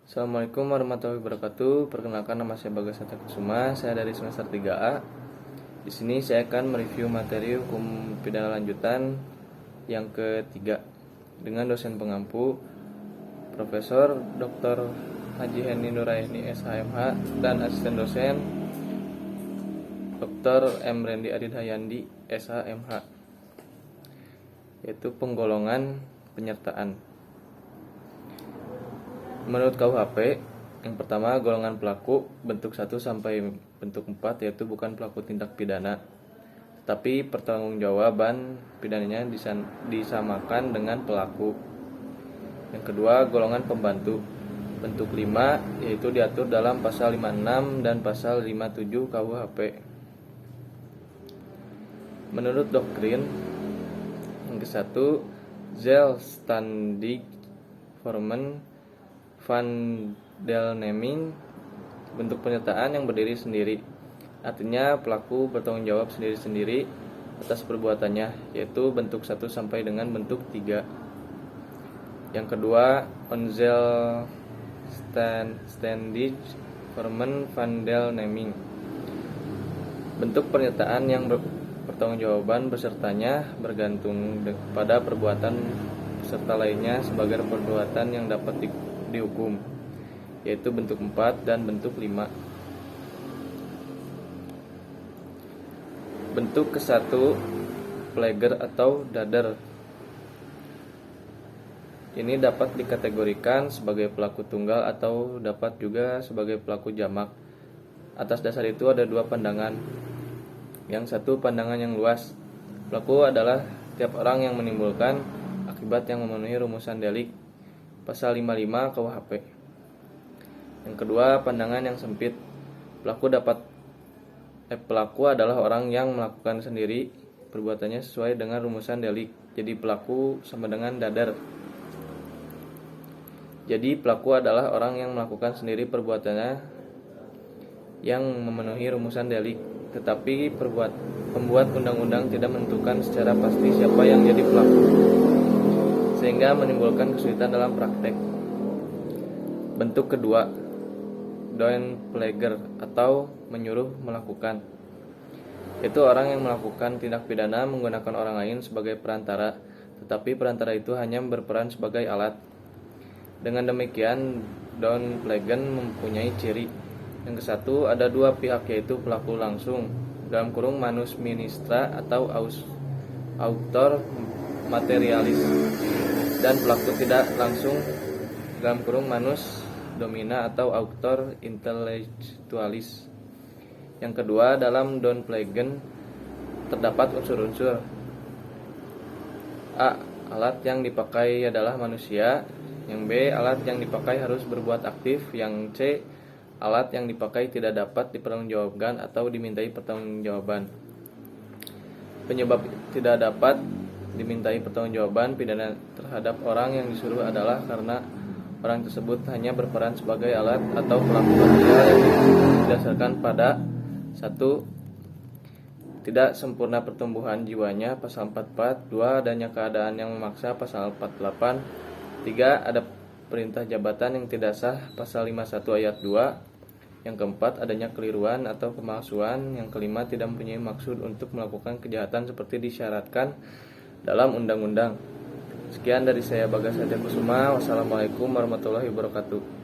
Assalamualaikum warahmatullahi wabarakatuh. Perkenalkan, nama saya Bagas Satya Kusuma. Saya dari semester 3A. Di sini saya akan mereview materi hukum pidana lanjutan yang ketiga dengan dosen pengampu Profesor Dr. Haji Heni Nuraini SHMH dan asisten dosen Dr. M. Rendi Adidhayandi SHMH, yaitu penggolongan penyertaan. Menurut KUHP, yang pertama golongan pelaku bentuk 1 sampai bentuk 4 yaitu bukan pelaku tindak pidana, tetapi pertanggungjawaban pidananya disamakan dengan pelaku. Yang kedua, golongan pembantu bentuk 5 yaitu diatur dalam pasal 56 dan pasal 57 KUHP. Menurut doktrin yang ke-1, zelfstandig vormen van deelneming, bentuk penyertaan yang berdiri sendiri. Artinya pelaku bertanggung jawab sendiri-sendiri atas perbuatannya, yaitu bentuk 1 sampai dengan bentuk 3. Yang kedua, onzelfstandig vormen van deelneming, bentuk pernyataan yang pertanggungjawaban pesertanya bergantung pada perbuatan peserta lainnya sebagai perbuatan yang dapat dihukum, yaitu bentuk 4 dan bentuk 5. Bentuk ke-1, pleger atau dader. Ini dapat dikategorikan sebagai pelaku tunggal atau dapat juga sebagai pelaku jamak. Atas dasar itu ada dua pandangan. Yang satu, pandangan yang luas. Pelaku adalah tiap orang yang menimbulkan akibat yang memenuhi rumusan delik pasal 55 KUHP. Yang kedua, pandangan yang sempit. Pelaku adalah orang yang melakukan sendiri perbuatannya sesuai dengan rumusan delik. Jadi pelaku sama dengan dader. Jadi pelaku adalah orang yang melakukan sendiri perbuatannya yang memenuhi rumusan delik, tetapi pembuat undang-undang tidak menentukan secara pasti siapa yang jadi pelaku, sehingga menimbulkan kesulitan dalam praktek. Bentuk kedua, doenpleger atau menyuruh melakukan. Itu orang yang melakukan tindak pidana menggunakan orang lain sebagai perantara, tetapi perantara itu hanya berperan sebagai alat. Dengan demikian, doenplegen mempunyai ciri. Yang ke-1, ada dua pihak, yaitu pelaku langsung dalam kurung manus ministra atau autor materialis, dan pelaku tidak langsung dalam kurung manus domina atau autor intellectualis. Yang kedua, dalam doenplegen terdapat unsur-unsur: A. Alat yang dipakai adalah manusia. Yang B. Alat yang dipakai harus berbuat aktif. Yang C. Alat yang dipakai tidak dapat dipertanggungjawabkan atau dimintai pertanggungjawaban. Penyebab tidak dapat dimintai pertanggungjawaban pidana terhadap orang yang disuruh adalah karena orang tersebut hanya berperan sebagai alat atau pelaku material yang didasarkan pada 1. Tidak sempurna pertumbuhan jiwanya pasal 44, 2. Adanya keadaan yang memaksa pasal 48, 3. Ada perintah jabatan yang tidak sah pasal 51 ayat 2. Yang keempat, adanya keliruan atau pemalsuan. Yang kelima, tidak mempunyai maksud untuk melakukan kejahatan seperti disyaratkan dalam undang-undang. Sekian dari saya, Bagas Satya Kusuma. Wassalamualaikum warahmatullahi wabarakatuh.